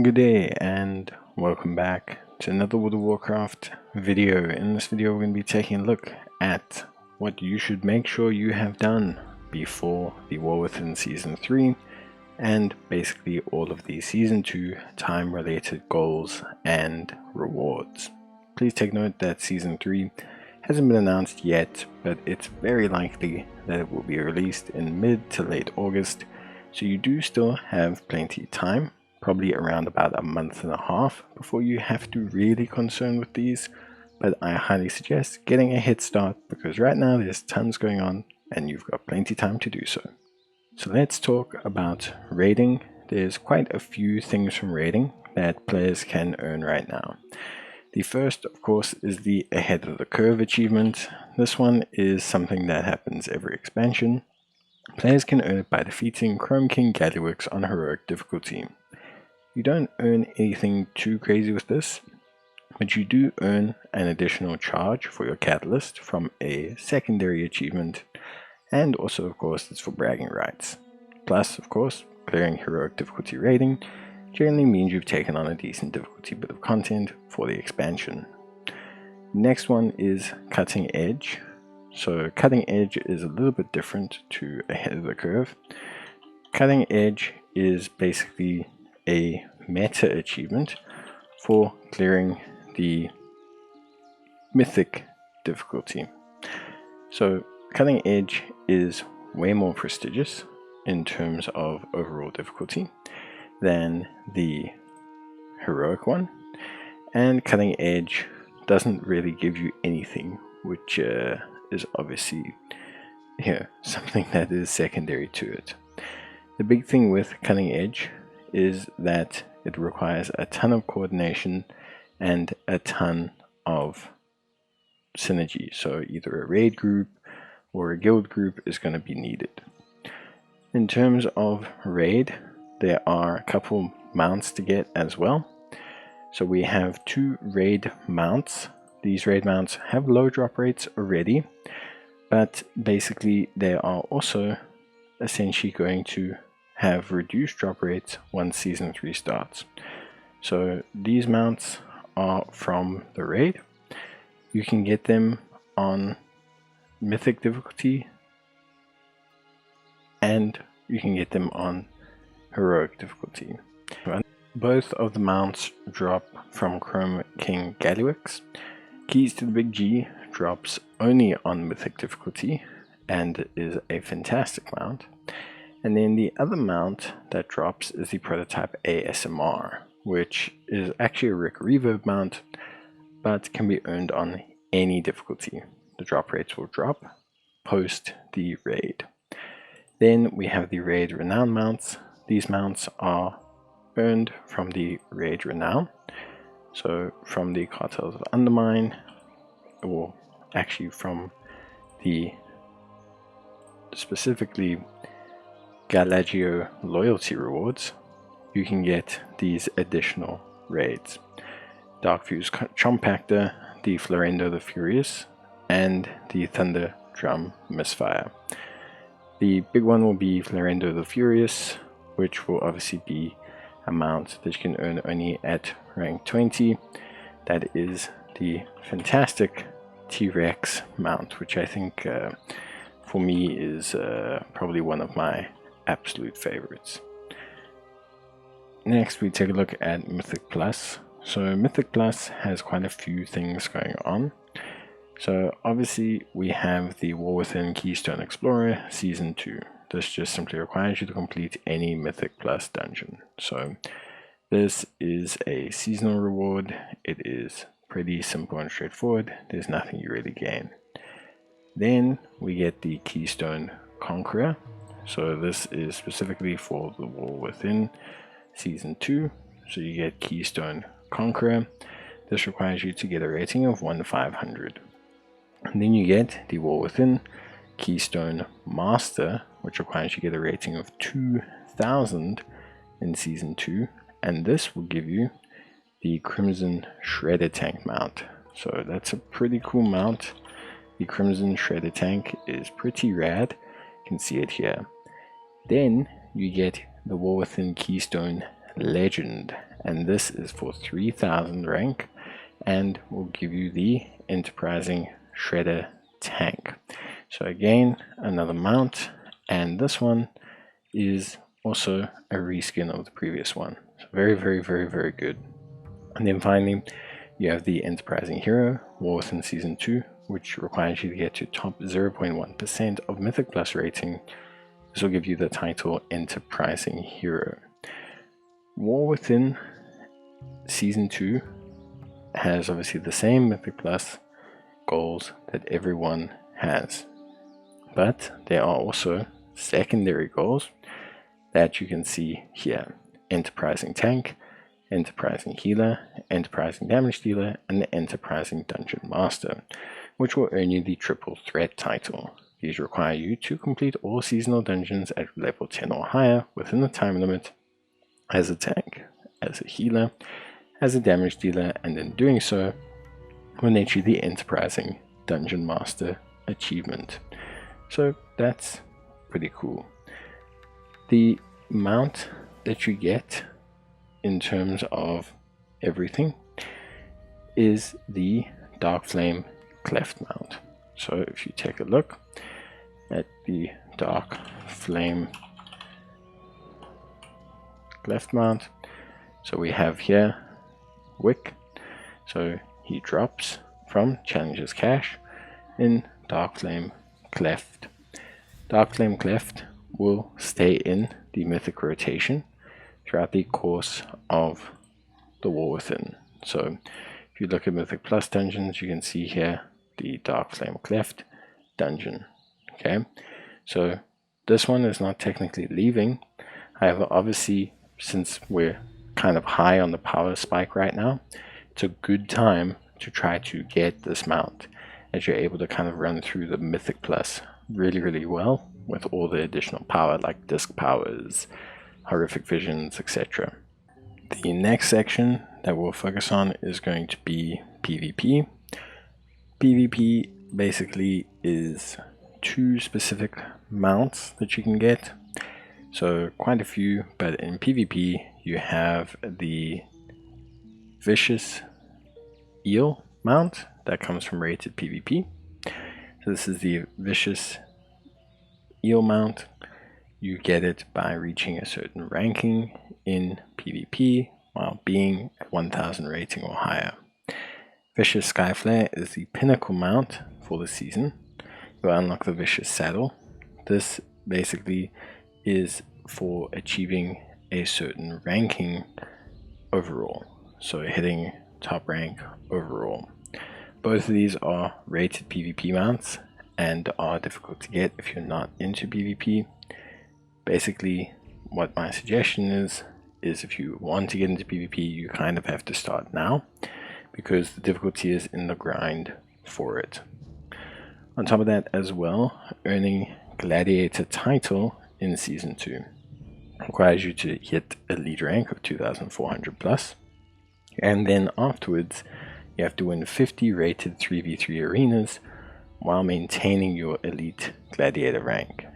Good day and welcome back to another World of Warcraft video. In this video we're going to be taking a look at what you should make sure you have done before the War Within Season 3 and basically all of the Season 2 time related goals and rewards. Please take note that Season 3 hasn't been announced yet, but it's very likely that it will be released in mid to late August, so you do still have plenty of time. Probably around about a month and a half before you have to really concern with these, but I highly suggest getting a head start because right now there's tons going on and you've got plenty of time to do so. So let's talk about raiding. There's quite a few things from raiding that players can earn right now. The first, of course, is the Ahead of the Curve achievement. This one is something that happens every expansion. Players can earn it by defeating Chrome King Gallywix on heroic difficulty. You don't earn anything too crazy with this, but you do earn an additional charge for your catalyst from a secondary achievement, and also of course it's for bragging rights. Plus, of course, clearing heroic difficulty rating generally means you've taken on a decent difficulty bit of content for the expansion. Next one is Cutting Edge. So Cutting Edge is a little bit different to Ahead of the Curve. Cutting Edge is basically a meta achievement for clearing the mythic difficulty. So Cutting Edge is way more prestigious in terms of overall difficulty than the heroic one, and Cutting Edge doesn't really give you anything, which is obviously something that is secondary to it. The big thing with Cutting Edge is that it requires a ton of coordination and a ton of synergy. So either a raid group or a guild group is going to be needed. In terms of raid, there are a couple mounts to get as well. So we have 2 raid mounts. These raid mounts have low drop rates already, but basically they are also essentially going to have reduced drop rates once Season 3 starts. So these mounts are from the raid. You can get them on Mythic difficulty and you can get them on Heroic difficulty. Both of the mounts drop from Chrome King Gallywix. Keys to the Big G drops only on Mythic difficulty and is a fantastic mount. And then the other mount that drops is the Prototype ASMR, which is actually a Rick Reverb mount, but can be earned on any difficulty. The drop rates will drop post the raid. Then we have the Raid Renown mounts. These mounts are earned from the Raid Renown, so from the Cartels of Undermine, or actually from the specifically Galagio loyalty rewards, you can get these additional raids. Darkfuse Chompactor, the Florendo the Furious, and the Thunder Drum Misfire. The big one will be Florendo the Furious, which will obviously be a mount that you can earn only at rank 20. That is the fantastic T-Rex mount, which I think for me is probably one of my absolute favorites. Next we take a look at Mythic Plus. So Mythic Plus has quite a few things going on. So obviously we have the War Within Keystone Explorer Season 2. This just simply requires you to complete any Mythic Plus dungeon. So this is a seasonal reward. It is pretty simple and straightforward. There's nothing you really gain. Then we get the Keystone Conqueror. So this is specifically for the War Within Season 2. So you get Keystone Conqueror. This requires you to get a rating of 1-500. And then you get the War Within Keystone Master, which requires you to get a rating of 2000 in Season 2. And this will give you the Crimson Shredder Tank mount. So that's a pretty cool mount. The Crimson Shredder Tank is pretty rad. You can see it here. Then you get the War Within Keystone Legend, and this is for 3000 rank and will give you the Enterprising Shredder tank. So again, another mount, and this one is also a reskin of the previous one. So very good. And then finally, you have the Enterprising Hero, War Within Season 2, which requires you to get to top 0.1% of Mythic Plus rating. This will give you the title Enterprising Hero. War Within Season 2 has obviously the same Mythic Plus goals that everyone has, but there are also secondary goals that you can see here: Enterprising Tank, Enterprising Healer, Enterprising Damage Dealer, and the Enterprising Dungeon Master, which will earn you the Triple Threat title. These require you to complete all seasonal dungeons at level 10 or higher within the time limit as a tank, as a healer, as a damage dealer, and in doing so will net you the Enterprising Dungeon Master achievement. So that's pretty cool. The mount that you get in terms of everything is the Dark Flame Cleft mount. So if you take a look at the Dark Flame Cleft mount, so we have here Wick, so he drops from Challenger's Cache in Dark Flame Cleft. Dark Flame Cleft will stay in the Mythic rotation throughout the course of the War Within. So if you look at Mythic Plus dungeons, you can see here the Dark Flame Cleft dungeon. Okay, so this one is not technically leaving. However, obviously, since we're kind of high on the power spike right now, it's a good time to try to get this mount, as you're able to kind of run through the Mythic Plus really well with all the additional power like disc powers, horrific visions, etc. The next section that we'll focus on is going to be PvP. PvP basically is two specific mounts that you can get. So quite a few, but in PvP you have the Vicious Eel mount that comes from rated PvP. So this is the Vicious Eel mount. You get it by reaching a certain ranking in PvP while being at 1000 rating or higher. Vicious Skyflare is the pinnacle mount for the season. You unlock the Vicious Saddle. This basically is for achieving a certain ranking overall, so hitting top rank overall. Both of these are rated PvP mounts and are difficult to get if you're not into PvP. Basically, what my suggestion is if you want to get into PvP, you kind of have to start now, because the difficulty is in the grind for it. On top of that as well, earning Gladiator title in Season 2 requires you to hit a lead rank of 2400 plus, and then afterwards you have to win 50 rated 3v3 arenas while maintaining your elite Gladiator rank.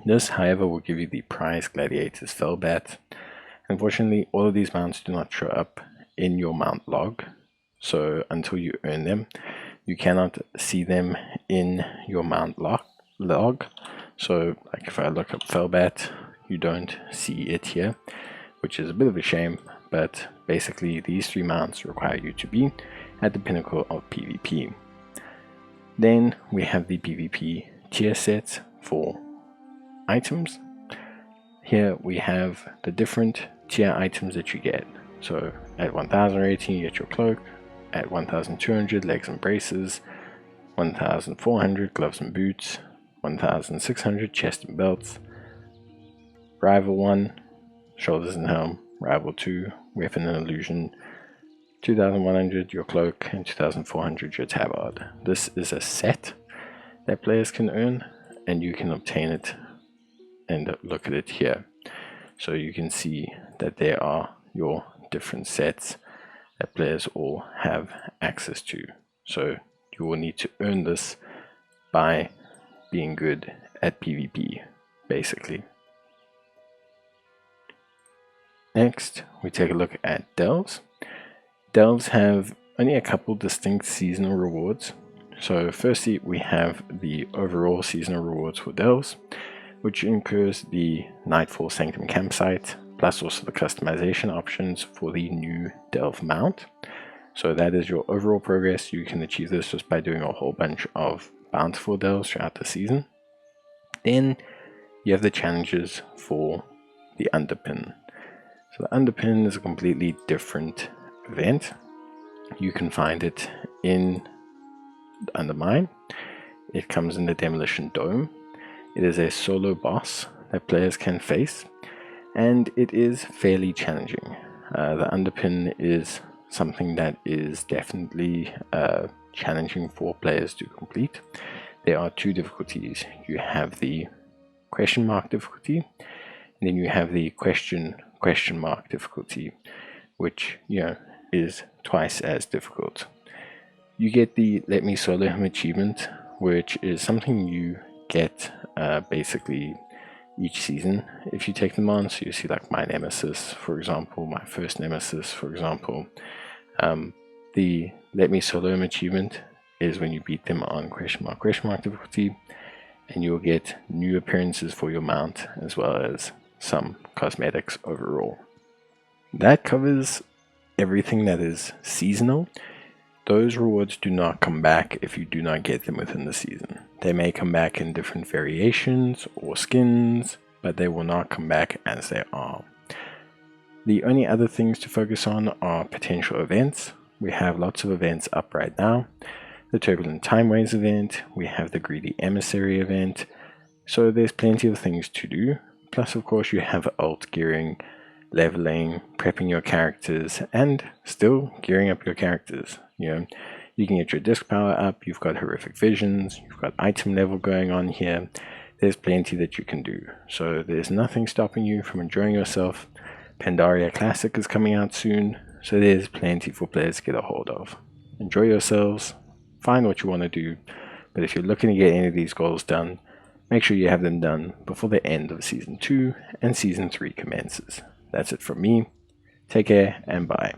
This, however, will give you the prize Gladiator's Fellbat. Unfortunately, all of these mounts do not show up in your mount log, so until you earn them, you cannot see them in your mount log. So like if I look up Fellbat, you don't see it here, which is a bit of a shame, but basically these three mounts require you to be at the pinnacle of PvP. Then we have the PvP tier sets for items. Here we have the different tier items that you get. So at 1000 rating you get your cloak, at 1200 legs and braces, 1400 gloves and boots, 1600 chest and belts, rival 1 shoulders and helm, rival 2 weapon and illusion, 2100 your cloak, and 2400 your tabard. This is a set that players can earn, and you can obtain it and look at it here. So you can see that there are your different sets that players all have access to. So you will need to earn this by being good at PvP, basically. Next, we take a look at delves. Delves have only a couple distinct seasonal rewards. So firstly, we have the overall seasonal rewards for delves, which includes the Nightfall Sanctum campsite, plus also the customization options for the new delve mount. So that is your overall progress. You can achieve this just by doing a whole bunch of bountiful delves throughout the season. Then you have the challenges for the underpin. So the underpin is a completely different event. You can find it in Undermine. It comes in the Demolition Dome. It is a solo boss that players can face, and it is fairly challenging. The underpin is something that is definitely challenging for players to complete. There are two difficulties. You have the question mark difficulty, and then you have the question mark difficulty, which is twice as difficult. You get the Let Me Solo Him achievement, which is something you get basically each season if you take them on. So you see like my nemesis, for example, my first nemesis, for example. The Let Me Solo Him achievement is when you beat them on question mark difficulty, and you'll get new appearances for your mount as well as some cosmetics overall. That covers everything that is seasonal. Those rewards do not come back if you do not get them within the season. They may come back in different variations or skins, but they will not come back as they are. The only other things to focus on are potential events. We have lots of events up right now. The Turbulent Timeways event, we have the Greedy Emissary event, so there's plenty of things to do. Plus, of course, you have alt gearing, leveling, prepping your characters, and still gearing up your characters. You can get your disc power up, you've got horrific visions, you've got item level going on here. There's plenty that you can do. So there's nothing stopping you from enjoying yourself. Pandaria Classic is coming out soon, so there's plenty for players to get a hold of. Enjoy yourselves, find what you want to do, but if you're looking to get any of these goals done, make sure you have them done before the end of Season 2 and Season 3 commences. That's it from me. Take care and bye.